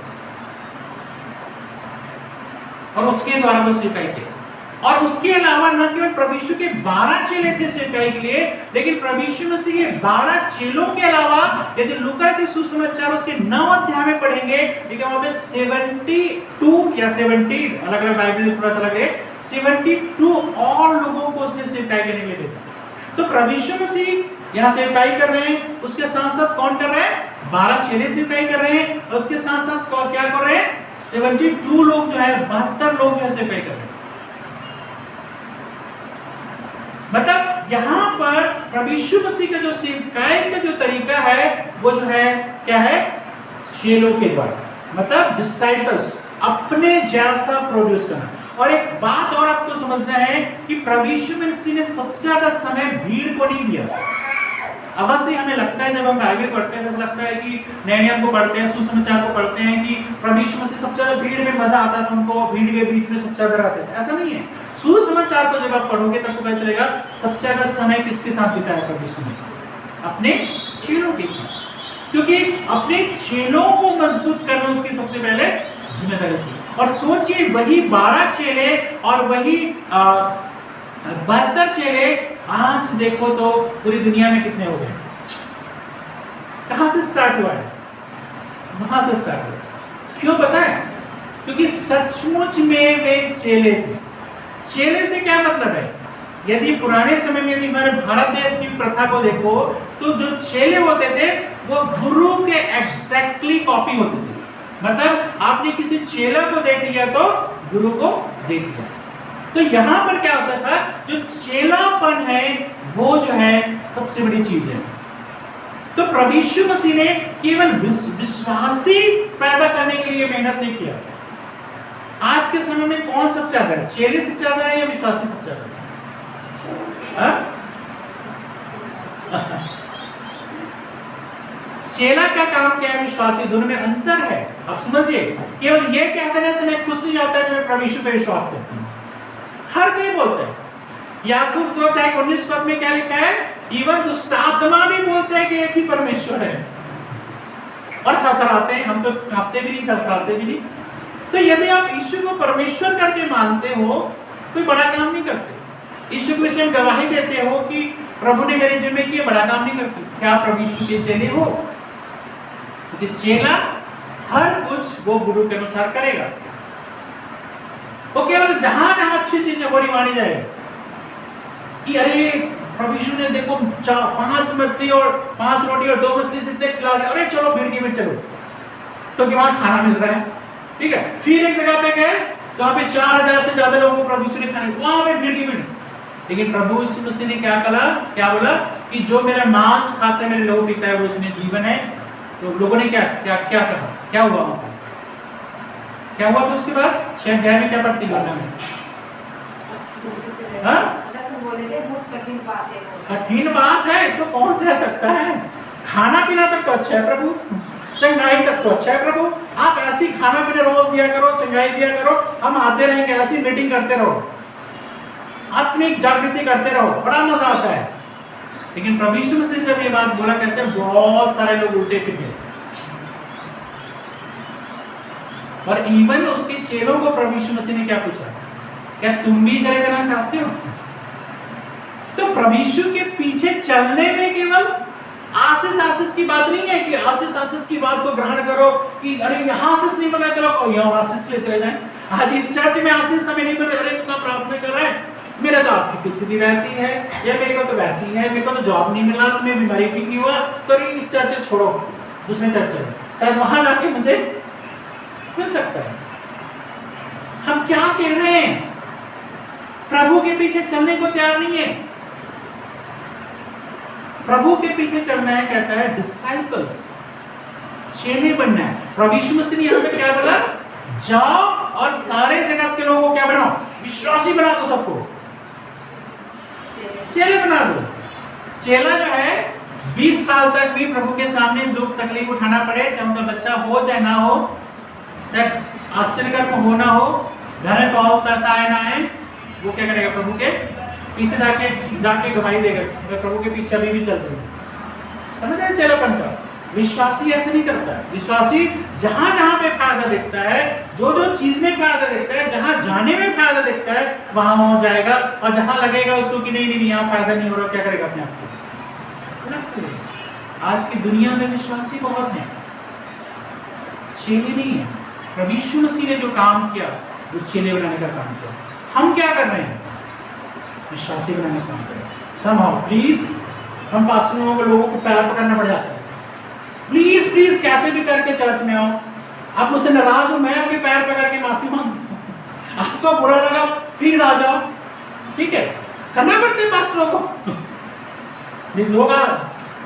और उसके द्वारा वो सेवकाई किया। और उसके अलावा न केवल प्रभु यीशु के 12 चेले थे सेवकाई के लिए, लेकिन प्रभु यीशु मसीह के 12 चेलों के अलावा यदि लूका के सुसमाचार उसके 9 अध्याय में पढ़ेंगे, लेकिन वहां पे 72 या 70 अलग अलग बाइबल में थोड़ा सा अलग है, 72 और लोगों को उसने सेवकाई करने के लिए भेजा। तो प्रभु यीशु मसीह यहाँ सेवकाई कर रहे हैं, उसके साथ साथ कौन कर रहे हैं? 12 चेले सेवकाई कर रहे हैं, और उसके साथ साथ क्या कर रहे हैं? 72 लोग जो है, 72 लोग जो है सेवकाई कर रहे हैं। मतलब यहाँ पर प्रभु यीशु मसीह का जो सेवकाई का जो तरीका है, वो जो है क्या है? चेलों के द्वारा, मतलब डिसाइपल्स, अपने जैसा प्रोड्यूस करना। और एक बात और आपको समझना है कि प्रभु यीशु मसीह ने सबसे ज्यादा समय भीड़ को नहीं दिया। अवश्य हमें लगता है, जब हम बाइबल पढ़ते हैं तो लगता है कि नए नियम को पढ़ते हैं, सुसमाचार को पढ़ते हैं कि प्रभु यीशु मसीह सबसे ज्यादा भीड़ में मजा आता था उनको, भीड़ के बीच में सबसे ज्यादा रहते थे। ऐसा नहीं है। सुसमाचार को जब आप पढ़ोगे तब पता चलेगा सबसे ज्यादा समय किसके साथ बिताया प्रभु यीशु ने? अपने चेलों के साथ, क्योंकि अपने चेलों को मजबूत करना उसकी सबसे पहले जिम्मेदारी थी। और सोचिए, वही 12 चेले और वही 72 चेले आज देखो तो पूरी दुनिया में कितने हो गए? कहां से स्टार्ट हुआ है? वहां से स्टार्ट हुआ। क्यों पता है? क्योंकि सचमुच में वे चेले थे। चेले से क्या मतलब है? यदि पुराने समय में यदि हमारे भारत देश की प्रथा को देखो तो जो चेले होते थे वो गुरु के एग्जैक्टली कॉपी होते थे। मतलब आपने किसी चेला को देख लिया तो गुरु को देख लिया। तो यहां पर क्या होता था? जो चेलापन है वो जो है सबसे बड़ी चीज है। तो प्रभु यीशु मसीह ने केवल विश्वासी पैदा करने के लिए मेहनत नहीं किया। आज के समय में कौन सबसे ज्यादा है? चेले सबसे ज्यादा है या विश्वासी सबसे ज्यादा है? चेला का काम क्या है, विश्वासी, दोनों में अंतर है। अब समझिए, केवल ये कह देने से मैं खुश नहीं जाता है मैं प्रभु यीशु पे विश्वास करता हूं। हर कोई बोलता है। याकूब 2:19 में क्या लिखा है, इवन दुष्ट आत्मा भी बोलते हैं कि एक ही परमेश्वर है और थरथराते हैं। हम तो कांपते भी नहीं, थरथराते भी नहीं। तो यदि आप यीशु को परमेश्वर करके मानते हो, कोई बड़ा काम नहीं करते। यीशु के विषय में गवाही देते हो कि प्रभु ने मेरे जीवन में किया, बड़ा काम नहीं करते। क्या आप प्रभु यीशु के चेले हो? क्योंकि चेला हर कुछ वो गुरु के अनुसार करेगा। वो केवल जहां जहां अच्छी चीजें हो रही मानी जाएगी कि अरे प्रभु यीशु ने देखो 5 मछली और 5 रोटी और 2 मछली से इतने खिला दिया, अरे चलो भीड़ की भीड़ चलो, तो वहां खाना मिल रहा है, ठीक है। फिर एक जगह पे गए तो वहां पे 4000 से ज्यादा लोगों को प्रभु यीशु ने खाने, वहां पे भीड़ की भीड़। लेकिन प्रभु यीशु मसीह ने क्या बोला कि जो मेरा मांस खाता है, मेरे लहू पीता है, वो उसमें जीवन है। तो लोगों ने क्या क्या क्या कहा, क्या हुआ वहां पर, क्या हुआ? तो उसके बाद 6 अध्याय में क्या पढ़ती है में? कठिन बात है, इसको कौन सह सकता है? खाना पीना तक तो अच्छा है प्रभु, चंगाई तक तो अच्छा है प्रभु, आप ऐसी खाना पीना रोज दिया करो, चंगाई दिया करो, हम आते रहेंगे, ऐसी मीटिंग करते रहो, आत्मिक जागृति करते रहो, बड़ा मजा आता है। लेकिन प्रभु यीशु मसीह जब ये बात बोला, कहते हैं बहुत सारे लोग उल्टे फिर गए। और इवन उसके चेलों को प्रभु यीशु मसीह ने क्या पूछा, क्या तुम भी चले जाना चाहते हो? तो प्रभु यीशु के पीछे चलने में केवल आशीष की बात नहीं है कि आशीष की बात को ग्रहण करो कि अरे यहाँ आशीष नहीं मिला, चलो यहाँ आशीष के लिए चले जाएं। आज इस चर्च में आशीष हमें नहीं मिल रहा, अरे इतना प्रार्थना कर रहे हैं, मेरा तो आर्थिक स्थिति वैसी है, या मेरे को तो वैसी है, मेरे को तो जॉब नहीं मिला, तो मैं बीमारी ठीक नहीं हुआ, तो इस चर्च छोड़ो, दूसरे चर्च चलो, शायद वहां जाके मुझे मिल सकता है। हम क्या कह रहे हैं? प्रभु के पीछे चलने को तैयार नहीं है। प्रभु के पीछे चलना है, कहता है डिसाइपल्स, चेले बनना है। प्रभु यीशु मसीह ने यहाँ पे क्या बोला, जाओ और सारे जगत के लोगों को क्या बनाओ, विश्वासी बना दो, सबको चेले बना दो। चेला जो है 20 साल तक भी प्रभु के सामने दुख तकलीफ उठाना पड़े, चाहे उनका बच्चा हो चाहे ना हो, चाहे आश्चर्यकर्म हो ना हो, घर में बहुत पैसा आए ना आए, वो क्या करेगा, प्रभु के पीछे जाके गवाही देगा, प्रभु के पीछे अभी भी चल रही है। समझ रहे चेलापन का? विश्वासी ऐसे नहीं करता है। विश्वासी जहां जहां पे फायदा देखता है, जो जो चीज में फायदा देखता है, जहां जाने में फायदा देखता है, वहां हो जाएगा। और जहां लगेगा उसको कि नहीं नहीं यहाँ फायदा नहीं हो रहा, क्या करेगा अपने आप को? आज की दुनिया में विश्वासी बहुत है, चेले नहीं है। प्रभु यीशु मसीह ने जो काम किया, वो चेले बनाने का काम किया। हम क्या कर रहे हैं? विश्वासी बनाने का काम कर रहे हैं। समहाउ प्लीज, हम पास्टरों को, लोगों को पैर पकड़ना पड़ जाता है, प्लीज प्लीज कैसे भी करके चर्च में आओ। आप मुझसे नाराज हो, मैं आपके पैर पकड़ के माफी मांगता हूं, आपको बुरा लगा प्लीज आ जाओ, ठीक है, करना पड़ता है पास्टरों को।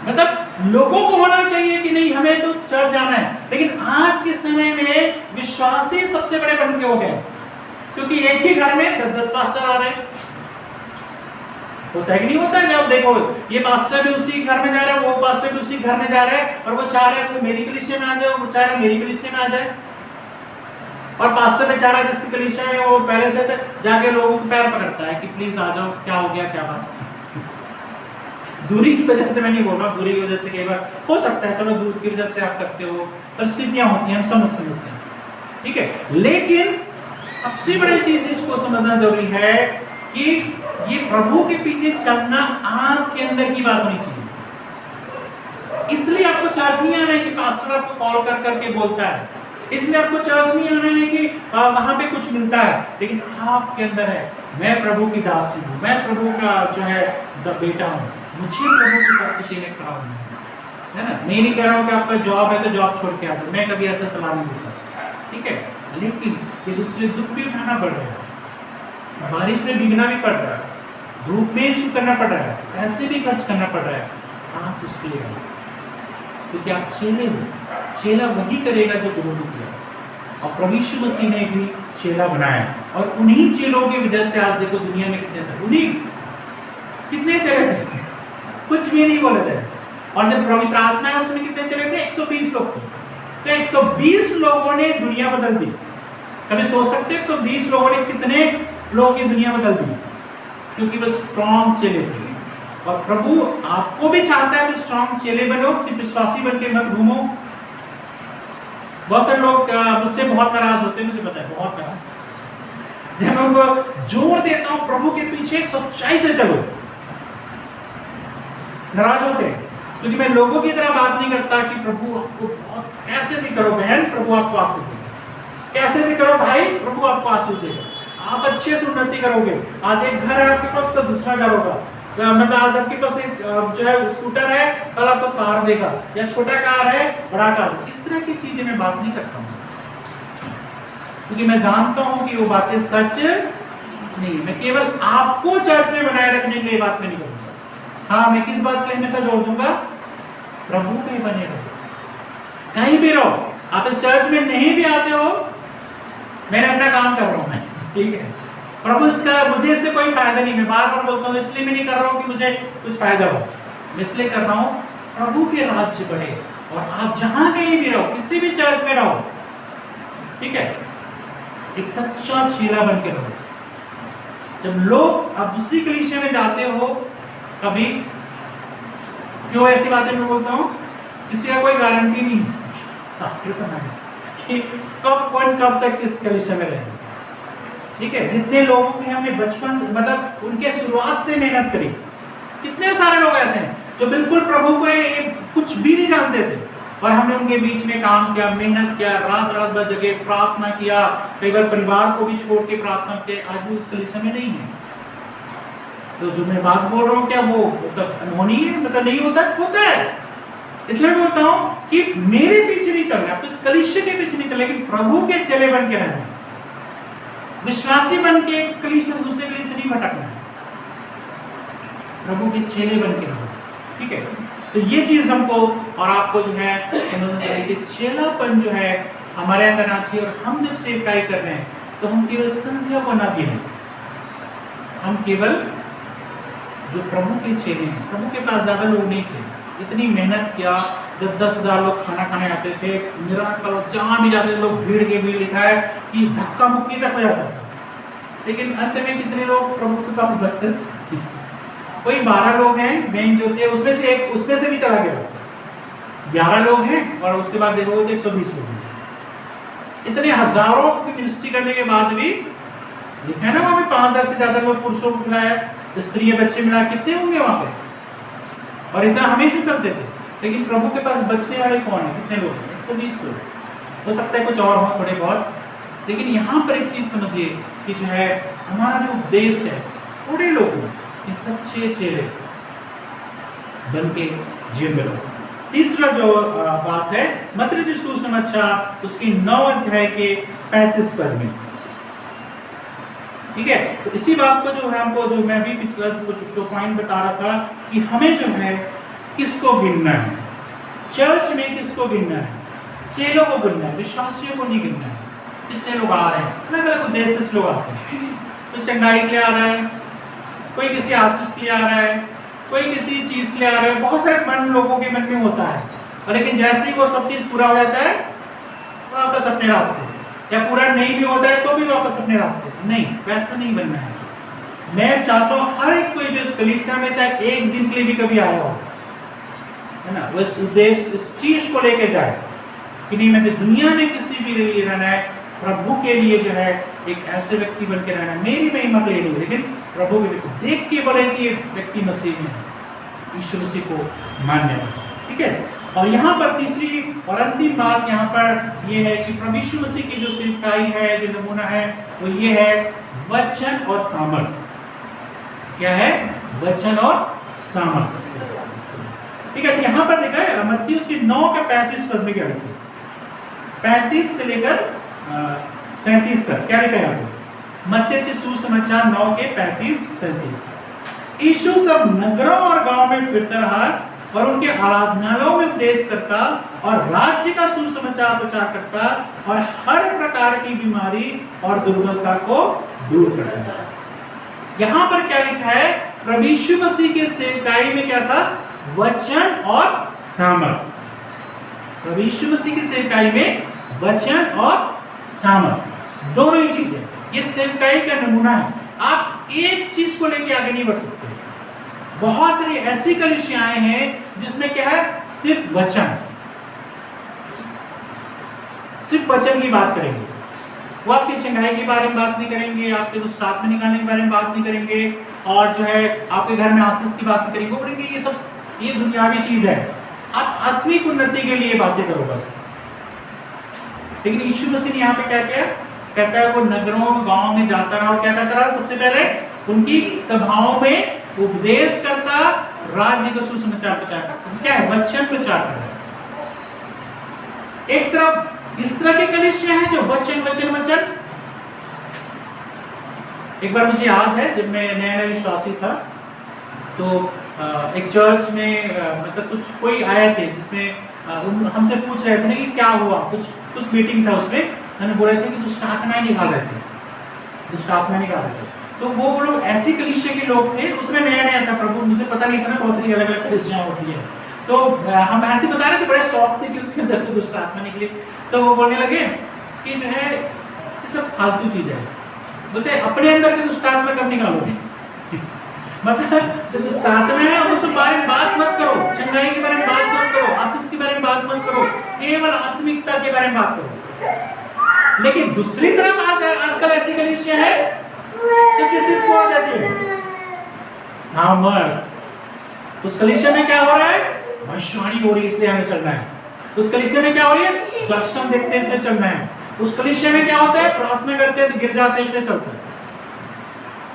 मतलब लोगों को होना चाहिए कि नहीं हमें तो चर्च जाना है, लेकिन आज के समय में विश्वासी सबसे बड़े बन के हो गए, क्योंकि एक ही घर में 10-10 पास्टर आ रहे हैं। होता है कि नहीं होता है? जब देखो ये पास्टर भी उसी घर में जा रहा है, वो पास्टर भी उसी घर में जा रहा है, और वो चाह रहा है मेरी कलीसिया में आ जाए, वो चाह रहा है मेरी कलीसिया में आ जाए, और पास्टर में चाह रहा है जिसकी कलीसिया में वो पहले से जाके लोगों को पैर पकड़ता है कि प्लीज आ जाओ, क्या हो गया, क्या बात। दूरी की वजह से मैं नहीं बोल रहा, दूरी की वजह से कई बार हो सकता है, चलो दूर की वजह से आप करते हो, परिस्थितियां होती हैं, हम समझते हैं, ठीक है। लेकिन सबसे बड़ी चीज इसको समझना जरूरी है कि ये प्रभु के पीछे चलना आपके अंदर की बात होनी चाहिए। इसलिए आपको चर्च नहीं आना है कि पास्टर आपको कॉल कर करके बोलता है, इसलिए आपको चर्च नहीं आना है कि वहां पे कुछ मिलता है, लेकिन आपके अंदर है मैं प्रभु की दासी हूँ, मैं प्रभु का जो है बेटा हूँ, मुझे प्रभु की उपस्थिति में खड़ा होना है ना। मैं नहीं कह रहा हूँ कि आपका जॉब है तो जॉब छोड़ के आ जाओ, मैं कभी ऐसा सलाह नहीं देता, ठीक है। लेकिन ये दूसरे दुख भी उठाना पड़ रहा है, बारिश में भीगना भी पड़ रहा है, धूप में शू करना पड़ रहा है, पैसे भी खर्च करना पड़ रहा है, आप उसके लिए आए क्योंकि आप चेले हो। चेला वही करेगा जो गुरु ने किया, और प्रभु यीशु मसीह ने भी चेला बनाया, और उन्हीं चेलों की वजह से आज देखो दुनिया में कितने सब, उन्हीं कितने चेले थे, कुछ भी नहीं बोले थे, और जब पवित्र आत्मा है उसमें कितने चले थे? 120 लोग थे। तो 120 लोगों ने दुनिया बदल दी। कभी सोच सकते 120 लोगों ने कितने लोगों की दुनिया बदल दी? क्योंकि वो स्ट्रॉन्ग चेले थे। और प्रभु आपको भी चाहता है कि स्ट्रॉन्ग चेले बनो, सिर्फ विश्वासी बन के मत घूमो। बहुत सारे लोग मुझसे बहुत नाराज होते हैं, मुझे पता है, बहुत नाराज। जब मैं उनको जोर देता हूं प्रभु के पीछे सच्चाई से चलो, नाराज होते हैं, क्योंकि मैं लोगों की तरह बात नहीं करता कि प्रभु आपको बहुत कैसे भी करो बहन, प्रभु आपको आशीष देगा, कैसे भी करो भाई, प्रभु आपको आशीष देगा, आप अच्छे से उन्नति करोगे। आज एक घर है आपके पास, तो दूसरा घर होगा। मतलब आज आपके पास एक जो है स्कूटर है, कल आपको कार देगा, या छोटा कार है बड़ा कार। इस तरह की चीजें मैं बात नहीं करता हूँ, क्योंकि मैं जानता हूं कि वो बातें सच नहीं। मैं केवल आपको चर्च में बनाए रखने के लिए बात नहीं करूंगा। हाँ, मैं किस बात के लिए हमेशा जोड़ दूंगा? प्रभु के बने रहो, कहीं भी रहो। आप इस चर्च में नहीं भी आते हो, मैंने अपना काम कर रहा हूं मैं, ठीक है। प्रभु इसका मुझे इससे कोई फायदा नहीं। मैं बार बार बोलता हूँ, इसलिए मैं नहीं कर रहा हूँ कि मुझे कुछ फायदा हो, मैं इसलिए कर रहा हूँ प्रभु के राज्य बढ़े। और आप जहां कहीं भी रहो, किसी भी चर्च में रहो, ठीक है, एक सच्चा चेला बन के रहो। जब लोग आप दूसरी कलीसिया में जाते हो, कभी क्यों ऐसी बातें मैं बोलता हूँ, किसी का कोई गारंटी नहीं कि कब तक किस कलीसिया में रहेंगे, ठीक है। जितने लोगों ने हमें बचपन मतलब उनके शुरुआत से मेहनत करी, कितने सारे लोग ऐसे हैं जो बिल्कुल प्रभु को कुछ भी नहीं जानते थे, और हमने उनके बीच में काम किया, मेहनत किया, रात रात भर जगह प्रार्थना किया, कई बार परिवार को भी छोड़ के प्रार्थना किया। आज वो उस कलीसिया में नहीं है। तो जो मैं बात बोल रहा हूँ, क्या वो मतलब अनहोनी है? मतलब नहीं होता है। इसलिए मैं बोलता हूँ कि मेरे पीछे नहीं चलना, आपको इस कलीसिया के पीछे नहीं चलना, लेकिन प्रभु के चेले बन के रहना, विश्वासी बन के कलीसिया से दूसरे कलीसिया नहीं भटकना है, प्रभु के चेले बन के रहना, ठीक है। तो ये चीज हमको और आपको जो है समझना चाहिए कि चेलापन जो है हमारे अंदर आना चाहिए। और हम जब सेवकाई कर रहे हैं तो हम केवल संध्या को ना भी हैं, हम केवल जो प्रभु के चेले हैं। प्रभु के पास ज्यादा लोग नहीं थे, इतनी मेहनत किया, 10,000 लोग खाना खाने आते थे, निराकर जहां भी जाते थे लोग भीड़ के भीड़, लिखा है कि धक्का मुक्की तक हो जाता था। लेकिन अंत में कितने लोग प्रभु के पास बचते थे? कोई 12 लोग हैं मेन जो थे, उसमें से भी चला गया। 11 लोग हैं और उसके बाद देखोगे तो 120 लोग हैं। इतने हजारों की मिनिस्ट्री करने के बाद भी लिखा है ना, वहां पे 5,000 से ज्यादा लोग पुरुषों को मिलाया, स्त्री बच्चे मिला, कितने होंगे वहां पे? और इतना हमेशा चलते थे। लेकिन प्रभु के पास बचने वाले कौन है? कितने लोग? 120 लोग। हो सकता है कुछ और हो थोड़े बहुत, लेकिन यहाँ पर एक चीज समझिए कि जो है हमारा जो उद्देश्य है, थोड़े लोग सच्चे चेले बन के जीवन में। तीसरा जो बात है मत्ती सुसमाचार उसकी 9 अध्याय के 35 पद में, ठीक है। तो इसी बात को जो है हमको, जो मैं भी पिछला जो पॉइंट बता रहा था कि हमें जो है किसको गिनना है, चर्च में किसको गिनना है? चेलों को गिनना है, विश्वासियों को नहीं गिनना है। कितने लोग आ रहे हैं, अलग अलग उद्देश्य से लोग आते हैं। कोई चंगाई के लिए आ रहा है, कोई किसी आशीष के लिए आ रहा है, कोई किसी चीज के लिए आ रहा है। बहुत सारे मन लोगों के मन में होता है, और लेकिन जैसे ही वो सब चीज पूरा हो जाता है वापस अपने रास्ते, या पूरा नहीं भी होता है तो भी वापस अपने रास्ते। नहीं, वैसा नहीं बनना है। मैं चाहता हूँ हर एक कोई जो इस कलीसिया में चाहे एक दिन के लिए भी कभी आया हो, है ना, वो इस उद्देश्य इस चीज को लेके जाए कि नहीं, मैं तो दुनिया में किसी भी लिए रहना है, प्रभु के लिए जो है एक ऐसे व्यक्ति बन के रहना है। मेरी महिमा के लिए नहीं, लेकिन प्रभु को देख के बोले कि व्यक्ति मसीह में यीशु मसीह को मान्य है, ठीक है। और यहाँ पर तीसरी और अंतिम बात यहाँ पर ये है कि प्रभु यीशु मसीह की जो सेवकाई है, जो नमूना है, वो ये है वचन और सामर्थ। क्या है? वचन और सामर्थ, ठीक है। तो यहाँ पर लिखा है मत्ती उसकी 9 के 35 पद में क्या लिखा है? 35 से लेकर 37 तक क्या लिखा है यहाँ पे? मत्ती सुसमाचार 9 के 35-37। यीशु सब नगरों और गांव में फिरता रहा और उनके आराधनालयों में उपदेश करता और राज्य का सुसमाचार प्रचार करता और हर प्रकार की बीमारी और दुर्बलता को दूर करता। यहाँ पर क्या लिखा है? प्रभु यीशु मसीह के सेवकाई में क्या था? वचन और सामर्थ। प्रभु यीशु मसीह की सेवकाई में वचन और सामर्थ दोनों ही चीजें, ये सेवकाई का नमूना है। आप एक चीज को लेके आगे नहीं बढ़ सकते। बहुत सारी ऐसी कलीसियाएं हैं जिसमें क्या है, सिर्फ वचन की बात करेंगे। वो आपकी चंगाई के बारे में बात नहीं करेंगे, आपके दुष्ट आत्मा निकालने के बारे में बात नहीं करेंगे, और जो है आपके घर में आशीष की बात नहीं करेंगे। वो बोलेंगे ये सब ये दुनियावी चीज है, आप आत्मिक उन्नति के लिए बातें करो बस। लेकिन यीशु मसीह ने यहाँ पे क्या किया, कहता है वो नगरों गांव में जाता रहा और क्या करता रहा, सबसे पहले उनकी सभाओं में उपदेश करता, राज्य का सुसमाचार प्रचार करता। क्या है, वचन प्रचार कर रहा है। एक तरफ इस तरह के कलीसिया है जो वचन वचन वचन। एक बार मुझे याद है जब मैं नया नया विश्वासी था, तो एक चर्च में मतलब कुछ कोई आए थे जिसमें हमसे पूछ रहे थे ना कि क्या हुआ, कुछ मीटिंग था, उसमें मैंने बोल रहे थे कि दुष्ट आत्माएं निकाल रहे थे। तो वो लोग ऐसी कलीसिया के लोग थे, उसमें नया नया था प्रभु, मुझे पता नहीं था ना बहुत सारी अलग अलग कलीसियां होती है। तो हम ऐसे बता रहे थे बड़े शौक से कि उसके अंदर से दुष्ट आत्मा निकली। तो वो बोलने लगे कि जो है ये सब फालतू चीज है। बोलते अपने अंदर के दुष्ट आत्मा कब निकालोगे मतलब जो दुष्ट आत्मा है उस बारे में बात मत करो, चंगाई के बारे में बात मत करो, आशीष के बारे में बात मत करो, केवल आत्मिकता के बारे में बात करो। लेकिन दूसरी तरफ आजकल ऐसी कलीसिया है जो किस चीज को जाती है, सामर्थ। उस कलीसिया में क्या हो रहा है, भविष्यवाणी हो रही है इसलिए हमें चलना है। उस कलीसिया में क्या हो रही है, दर्शन देखते हैं इसलिए चलना है। उस कलीसिया में क्या होता है, प्रार्थना करते हैं तो गिर जाते हैं इसलिए चलते हैं।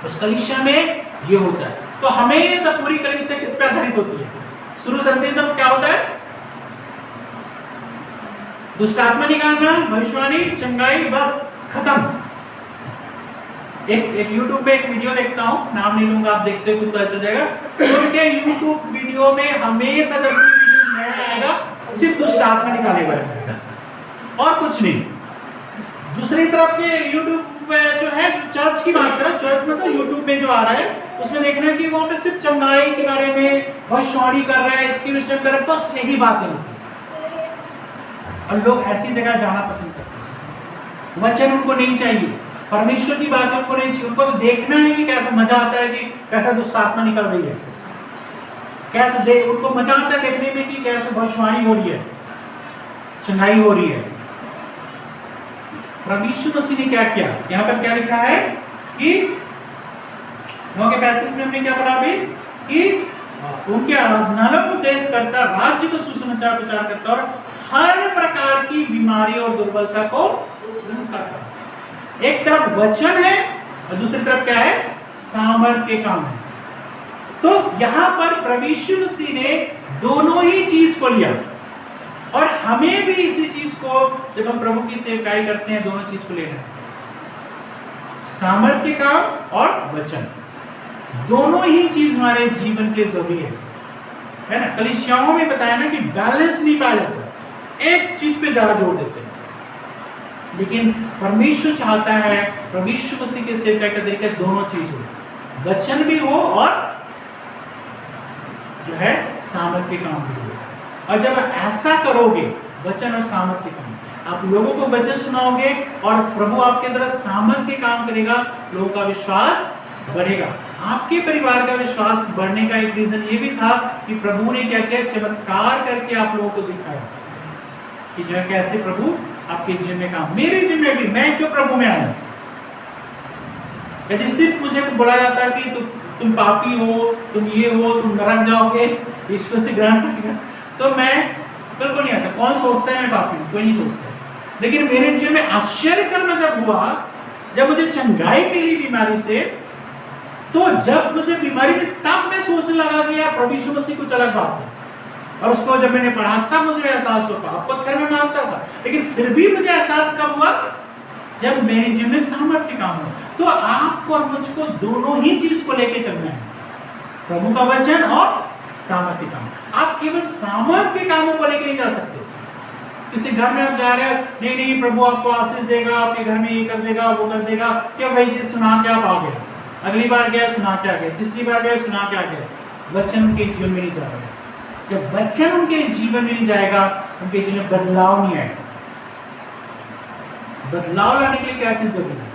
उस कलीसिया में ये होता है। तो हमेशा पूरी कलीसिया किस पे आधारित होती है, शुरू से तब क्या होता है, दुष्ट आत्मा निकालना, भविष्यवाणी, चंगाई, बस खत्म। एक YouTube पे एक वीडियो देखता हूँ, नाम नहीं लूंगा, आप देखते हो तो अच्छा जाएगा। तो उनके YouTube वीडियो में हमेशा जब वीडियो नया आएगा सिर्फ दुष्ट आत्मा निकालने के बारे में और कुछ नहीं। दूसरी तरफ के YouTube पे जो है चर्च की बात करें, चर्च में तो YouTube में जो आ रहा है उसमें देखना है कि वहाँ पे सिर्फ चंगाई के बारे में भविष्यवाणी कर रहा है, इसके विषय में कर रहा है, बस यही बातें होती है। और लोग ऐसी जगह जाना पसंद करते हैं। वचन उनको नहीं चाहिए, परमेश्वर की बातें उनको नहीं चाहिए, उनको तो देखना है कि कैसा मजा आता है कि कैसा दुष्ट आत्मा निकल रही है, कैसे उनको मजा आता है देखने में कि कैसे भविष्यवाणी हो रही है, चंगाई हो रही है। प्रभु यीशु मसीह ने क्या किया, यहाँ पर क्या लिखा है कि 9:35 में हमने क्या पढ़ा अभी कि उनके आराधनालयों को उपदेश करता, राज्य को सुसमाचार प्रचार करता और हर प्रकार की बीमारी और दुर्बलता को दूर करता। एक तरफ वचन है और दूसरी तरफ क्या है, सामर्थ के काम है। तो यहां पर प्रभु यीशु मसीह ने दोनों ही चीज को लिया और हमें भी इसी चीज को, जब हम प्रभु की सेवकाई करते हैं, दोनों चीज को लेना है, सामर्थ के काम और वचन। दोनों ही चीज हमारे जीवन के लिए जरूरी है ना। कलीसियाओं में बताया ना कि बैलेंस नहीं पाया जाता, एक चीज पे ज्यादा जोर देते हैं। लेकिन परमेश्वर चाहता है प्रभु यीशु मसीह के सेवकाई का तरीका दोनों चीज हो, वचन भी हो और जो है सामर्थ के काम भी हो। और जब ऐसा करोगे, वचन और सामर्थ के काम, आप लोगों को वचन सुनाओगे और प्रभु आपके अंदर सामर्थ के काम करेगा, लोगों का विश्वास बढ़ेगा। आपके परिवार का विश्वास बढ़ने का एक रीजन ये भी था कि प्रभु ने क्या किया, चमत्कार करके आप लोगों को दिखाया कि जो है कैसे प्रभु आपके जीवन में काम, मेरे जीवन में भी, मैं क्यों प्रभु में आया। यदि सिर्फ मुझे बोला जाता कि तुम पापी हो, तुम ये हो, तुम नरक जाओगे, ईश्वर से ग्रहण करेगा, तो मैं बिल्कुल नहीं आता। कौन सोचता है मैं पापी हूं, कोई नहीं सोचता। लेकिन मेरे जीवन में आश्चर्य कर्म जब हुआ, जब मुझे चंगाई मिली बीमारी से, तो जब मुझे बीमारी में, तब मैं सोचने लगा कि यार प्रभु यीशु मसीह कुछ अलग बात है। और उसको जब मैंने पढ़ा तब मुझे एहसास होता, आपको घर में मानता था, लेकिन फिर भी मुझे एहसास कब हुआ, जब मेरे जीवन में सामर्थ्य काम हुआ। तो आपको और मुझको दोनों ही चीज को लेके चलना है, प्रभु का वचन और सामर्थ्य काम। आप केवल सामर्थ्य के कामों को लेके नहीं जा सकते। किसी घर में आप जा रहे हो, नहीं प्रभु आपको आशीष देगा, आपके घर में ये कर देगा, वो कर देगा, क्या वही चीज सुना के आप आ गए, अगली बार गया सुना के आ गए, तीसरी बार गया सुना के आ गए, वचन उनके जीवन में नहीं जा रहा है। जब वचन उनके जीवन में नहीं जाएगा, उनके जीवन में बदलाव नहीं आएगा। बदलाव लाने के लिए क्या चीज जरूरी है?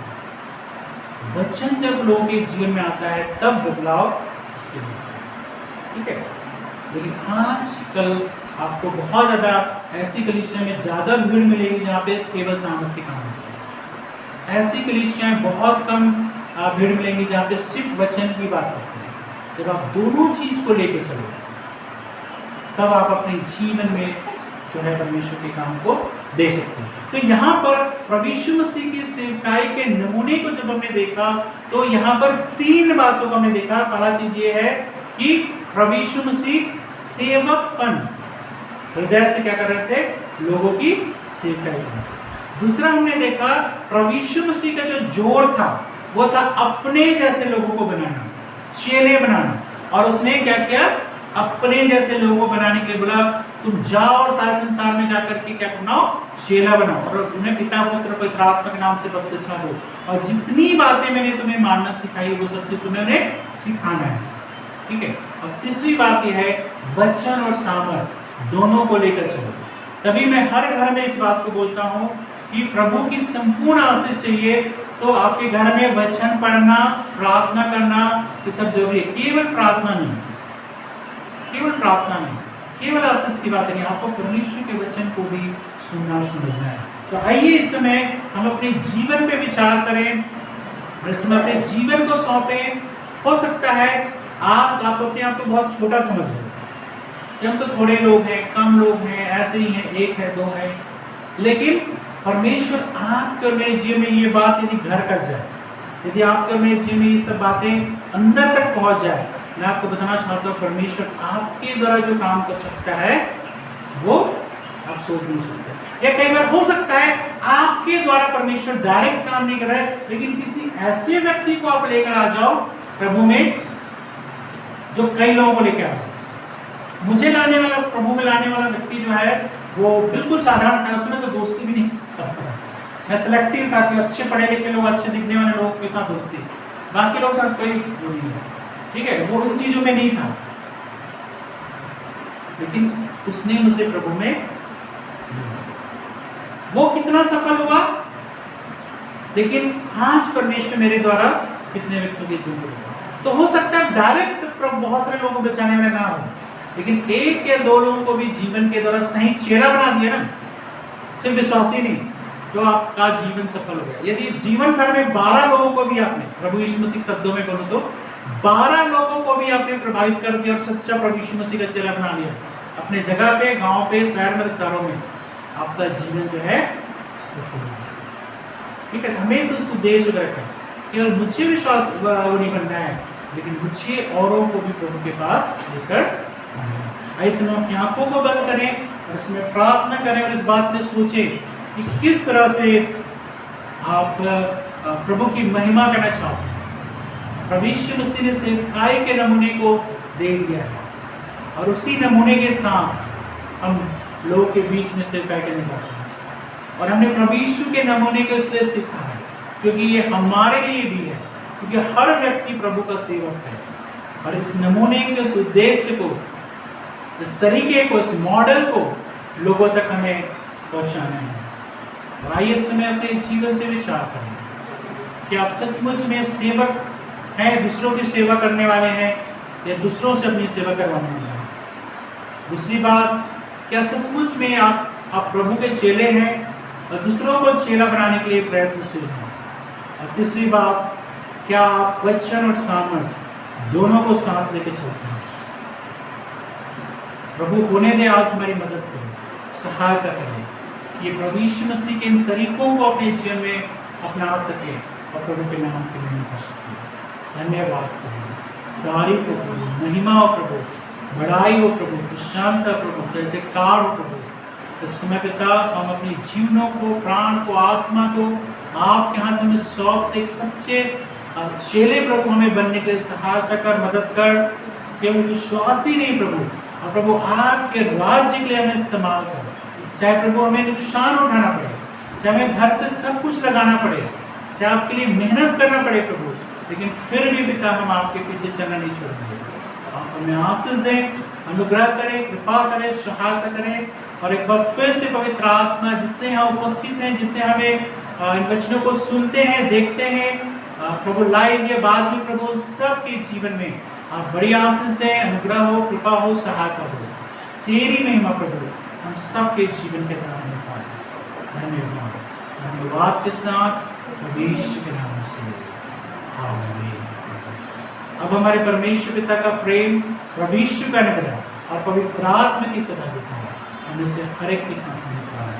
वचन जब लोगों के जीवन में आता है तब बदलाव उसके लिए, ठीक है। लेकिन आजकल आपको बहुत ज्यादा ऐसी कलीसिया में ज्यादा भीड़ मिलेगी जहाँ पे केवल सामर्थ्य काम होता है। ऐसी कलीसियाएं बहुत कम भीड़ मिलेंगी जहाँ पे सिर्फ वचन की बात करते हैं। जब आप दोनों चीज को लेकर चलो तब आप अपने जीवन में जो है परमेश्वर के काम को दे सकते हैं। तो यहाँ पर प्रभु यीशु मसीह की सेवकाई के नमूने को जब हमने देखा तो यहाँ पर 3 बातों को हमने देखा। पहला चीज ये है कि प्रभु यीशु मसीह सेवकपन, हृदय से क्या कर रहे थे? लोगों की सेवकाई। दूसरा हमने देखा प्रभु यीशु मसीह का जो जोर था वो था अपने जैसे लोगों को बनाना, चेले बनाना। और उसने क्या किया? अपने जैसे लोगों को बनाने के लिए बोला तुम जाओ और सारे संसार में जाकर के क्या बनाओ? चेला बनाओ, और उन्हें पिता पुत्र पवित्र आत्मा के नाम से बपतिस्मा दो, और जितनी बातें मैंने तुम्हें मानना सिखाई वो सब तुम्हें उन्हें सिखाना है, ठीक है। और तीसरी बात यह है वचन और सामर्थ दोनों को लेकर चलो। तभी मैं हर घर में इस बात को बोलता हूँ कि प्रभु की संपूर्ण आशीष चाहिए तो आपके घर में वचन पढ़ना, प्रार्थना करना ये सब जरूरी है। केवल प्रार्थना नहीं, केवल प्रार्थना नहीं, केवल आशीष की बात नहीं, आपको परमेश्वर के वचन को भी सुनना और समझना है। तो आइए इस समय हम अपने जीवन पे विचार करें और इसमें अपने जीवन को सौंपें। हो सकता है आज आप अपने आप को बहुत छोटा समझ रहे हैं, हम तो थोड़े लोग हैं, कम लोग हैं, ऐसे ही हैं, 1 है 2 है, लेकिन परमेश्वर आपके जीवन में ये बात यदि घर कर जाए, यदि आपके जीवन में ये सब बातें अंदर तक पहुंच जाए, मैं आपको बताना चाहता हूँ परमेश्वर आपके द्वारा जो काम कर सकता है वो आप सोच नहीं सकते। या कई बार हो सकता है आपके द्वारा परमेश्वर डायरेक्ट काम नहीं कर रहा है, लेकिन किसी ऐसे व्यक्ति को आप लेकर आ जाओ प्रभु में जो कई लोगों को लेकर आ जाओ। मुझे लाने वाला, प्रभु में लाने वाला व्यक्ति जो है वो बिल्कुल साधारण था, उसमें तो दोस्ती भी नहीं करता। मैं सिलेक्टिव था कि अच्छे पढ़े लिखे लोग, अच्छे दिखने वाले लोगों के साथ दोस्ती, बाकी लोग साथ कोई वो नहीं है, ठीक है। वो उन चीजों में नहीं था, लेकिन उसने मुझे प्रभु में, वो कितना सफल हुआ। लेकिन आज परमेश्वर मेरे द्वारा कितने व्यक्तियों की जीवन हुआ। तो हो सकता है डायरेक्ट बहुत सारे लोगों को बचाने वाले ना हो, लेकिन 1 या 2 लोगों को भी जीवन के द्वारा सही चेहरा बना दिया ना, सिर्फ विश्वासी नहीं, तो आपका जीवन सफल हो गया। यदि जीवन भर में 12 लोगों को भी आपने, प्रभु यीशु मसीह शब्दों में बोलो तो 12 लोगों को भी आपने प्रभावित कर दिया और सच्चा प्रभु यीशु मसीह का चेला बना लिया, अपने जगह पे, गांव पे, शहर में, रिश्तेदारों में, आपका जीवन जो है सफल हो गया, ठीक है। हमेशा उस उद्देश्य को रखें, केवल मुझे विश्वास वो नहीं बनना है, लेकिन मुझे औरों को भी प्रभु के पास लेकर आना। ऐसे में अपनी आंखों को बंद करें और इसमें प्रार्थना करें और इस बात में सोचें कि किस तरह से आप प्रभु की महिमा करना चाहते हैं। प्रभु यीशु मसीह ने सेवकाई के नमूने को दे दिया है और उसी नमूने के साथ हम लोगों के बीच में सेवकाई करने जाते हैं। और हमने प्रभु यीशु के नमूने को इसलिए सीखा है क्योंकि ये हमारे लिए भी है, क्योंकि हर व्यक्ति प्रभु का सेवक है। और इस नमूने के, उस उद्देश्य को, इस तरीके को, इस मॉडल को लोगों तक हमें पहुंचाना है। और आइए इस समय अपने जीवन से विचार करें कि आप सचमुच में सेवक हैं, दूसरों की सेवा करने वाले हैं, या दूसरों से अपनी सेवा करवाने वाले हैं। दूसरी बात, क्या सचमुच में आप प्रभु के चेले हैं और दूसरों को चेला बनाने के लिए प्रयत्नशील हैं। और तीसरी बात, क्या आप वचन और सामर्थ दोनों को साथ लेके चलते हैं। प्रभु होने दे आज हमारी मदद करें, सहायता करें, ये प्रभु यीशु मसीह के इन तरीकों को अपने जीवन में अपना सके और प्रभु के नाम के लिए कर सके। धन्यवाद प्रभु, तारीफ हो प्रभु, महिमा हो प्रभु, बड़ाई हो प्रभु, प्रशंसा प्रभु, जय जयकार हो प्रभु। इस समय पिता हम अपने जीवनों को, प्राण को, आत्मा को आपके हाथ में सौंप दे। सच्चे चेले प्रभु हमें बनने के लिए सहायता कर, मदद कर, केवल विश्वासी नहीं प्रभु, और प्रभु आपके राज्य के लिए हमें इस्तेमाल कर। चाहे प्रभु हमें नुकसान उठाना पड़े, चाहे हमें घर से सब कुछ लगाना पड़े, चाहे आपके लिए मेहनत करना पड़े प्रभु, लेकिन फिर भी पिता हम आपके पीछे चलना नहीं छोड़ेंगे। आप हमें आशीष दें, अनुग्रह करें, कृपा करें, सहायता करें। और एक बार फिर से पवित्र आत्मा जितने यहाँ उपस्थित हैं, जितने हमें इन वचनों को सुनते हैं, देखते हैं, प्रभु लाइव या बाद में, प्रभु सबके जीवन में आप बड़ी आशीष दें, अनुग्रह हो, कृपा हो, सहायता हो। तेरी महिमा प्रभु हम सबके जीवन के द्वारा में पाए। धन्यवाद, धन्यवाद के साथ परमेश्वर के नाम से आमीन। अब हमारे परमेश्वर पिता का प्रेम, परमेश्वर का अनुग्रह और पवित्र आत्मा की सहभागिता हमें से हर एक के साथ होने पाए।